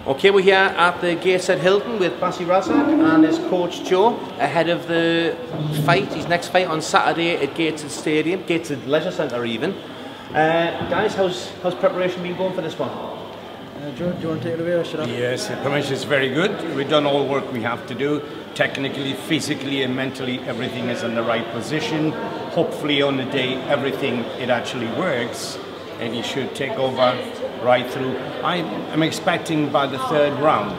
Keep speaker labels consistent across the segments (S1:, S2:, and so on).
S1: Okay, we're here at the Gateshead Hilton with Bassy Razak and his coach Joe ahead of the fight, his next fight on Saturday at Gateshead Stadium, Gateshead Leisure Centre even. Guys, how's preparation been going for this one?
S2: Joe, do you want to take it away or should I?
S3: Yes, the preparation is very good. We've done all work we have to do. Technically, physically and mentally, everything is in the right position. Hopefully on the day, everything, it actually works and he should take over right through. I'm expecting by the third round,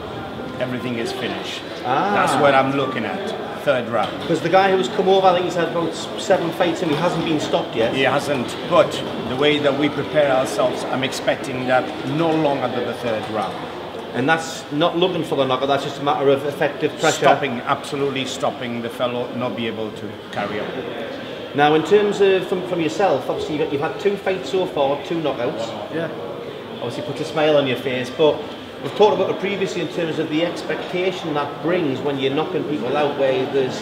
S3: everything is finished. That's what I'm looking at, third round.
S1: Because the guy who's come over, I think he's had about 7 fights and he hasn't been stopped yet.
S3: He hasn't, but the way that we prepare ourselves, I'm expecting that no longer than the third round.
S1: And that's not looking for the knockout, that's just a matter of effective pressure.
S3: Stopping, absolutely stopping the fellow not be able to carry on.
S1: Now in terms of, from yourself, obviously you've had 2 fights so far, 2 knockouts.
S2: Yeah.
S1: Obviously puts a smile on your face, but we've talked about it previously in terms of the expectation that brings when you're knocking people out, where there's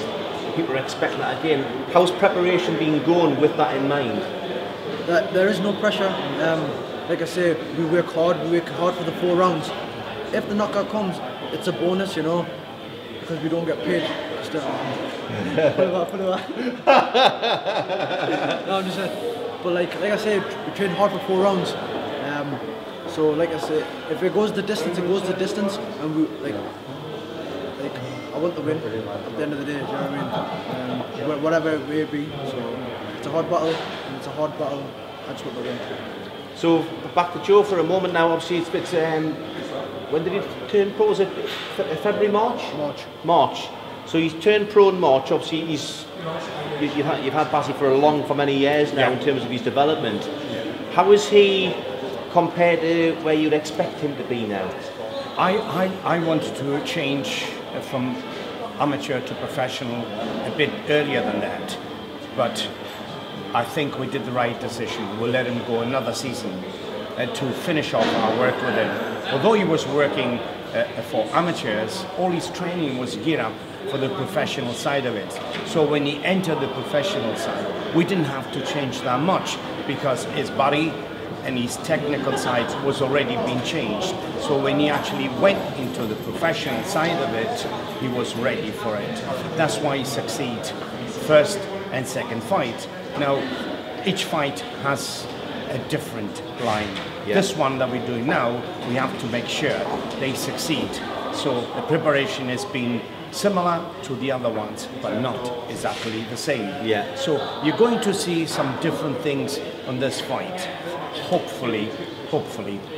S1: people are expecting that again. How's preparation been going with that in mind?
S2: There is no pressure. Like I say, we work hard for the 4 rounds. If the knockout comes, it's a bonus, you know, because we don't get paid. No, I'm just saying. But like I say, we train hard for 4 rounds. So like I say, if it goes the distance, it goes the distance, and we like I want the win at the end of the day. Do you know what I mean? Whatever it may be. So it's a hard battle, and it's a hard battle. I just want the win.
S1: So back to Joe for a moment now. Obviously, it's when did he turn pro? Was it February, March? March. So he's turned pro in March. Obviously, you've had Bassy for many years now in terms of his development. How is he compared to where you'd expect him to be now?
S3: I wanted to change from amateur to professional a bit earlier than that, but I think we did the right decision. We'll let him go another season to finish off our work with him. Although he was working for amateurs, all his training was geared up for the professional side of it. So when he entered the professional side, we didn't have to change that much because his body and his technical side was already being changed. So when he actually went into the professional side of it, he was ready for it. That's why he succeeded first and second fight. Now, each fight has a different line. Yeah. This one that we're doing now, we have to make sure they succeed. So the preparation has been similar to the other ones, but not exactly the same.
S1: Yeah.
S3: So you're going to see some different things on this fight. Hopefully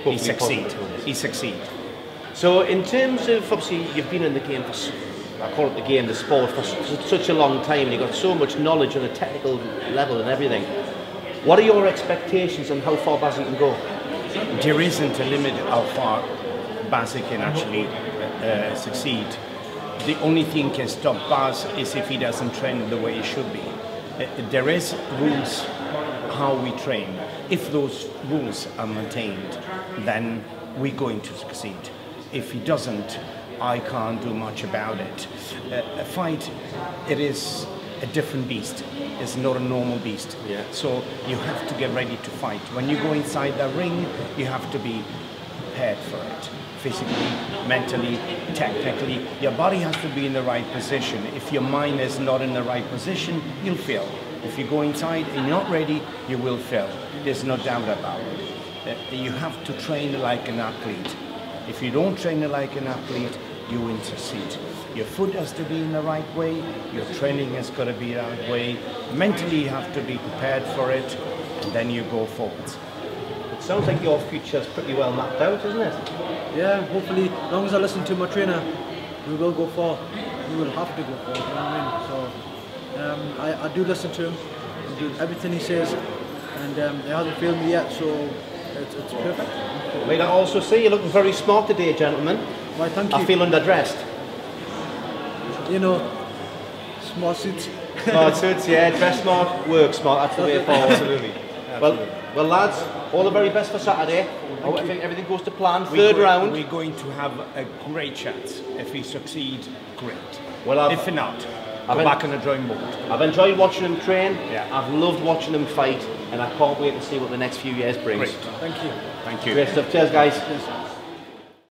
S3: he succeed. He succeed.
S1: So in terms of, obviously you've been in the game for, I call it the game, the sport, for such a long time, and you've got so much knowledge on a technical level and everything. What are your expectations on how far Bassy can go?
S3: There isn't a limit how far Bassy can actually succeed. The only thing can stop Baz is if he doesn't train the way he should be. There is rules how we train. If those rules are maintained, then we're going to succeed. If he doesn't, I can't do much about it. A fight, it is a different beast. It's not a normal beast.
S1: Yeah.
S3: So you have to get ready to fight. When you go inside the ring, you have to be prepared for it. Physically, mentally, technically, your body has to be in the right position. If your mind is not in the right position, you'll fail. If you go inside and you're not ready, you will fail. There's no doubt about it. You have to train like an athlete. If you don't train like an athlete, you won't succeed. Your foot has to be in the right way, your training has got to be the right way. Mentally, you have to be prepared for it, and then you go forward.
S1: It sounds like your future's pretty well mapped out, isn't it?
S2: Yeah, hopefully, as long as I listen to my trainer, we will go far. We will have to go far, you know what I mean? So, I do listen to him, I do everything he says, and he hasn't failed me yet, so it's perfect.
S1: May I also say you're looking very smart today, gentlemen.
S2: Why, thank you.
S1: I feel underdressed.
S2: You know, smart suits.
S1: Smart suits, yeah, dress smart, work smart, that's the way forward.
S3: Absolutely.
S1: Well lads, all the very best for Saturday. I think everything goes to plan. Third round.
S3: We're going to have a great chance. If we succeed, great.
S1: Well,
S3: if not, go back on the drawing board.
S1: I've enjoyed watching him train.
S3: Yeah.
S1: I've loved watching him fight, and I can't wait to see what the next few years brings.
S3: Great.
S2: Thank you.
S3: Thank you.
S1: Great stuff. Cheers, guys.
S2: Cheers.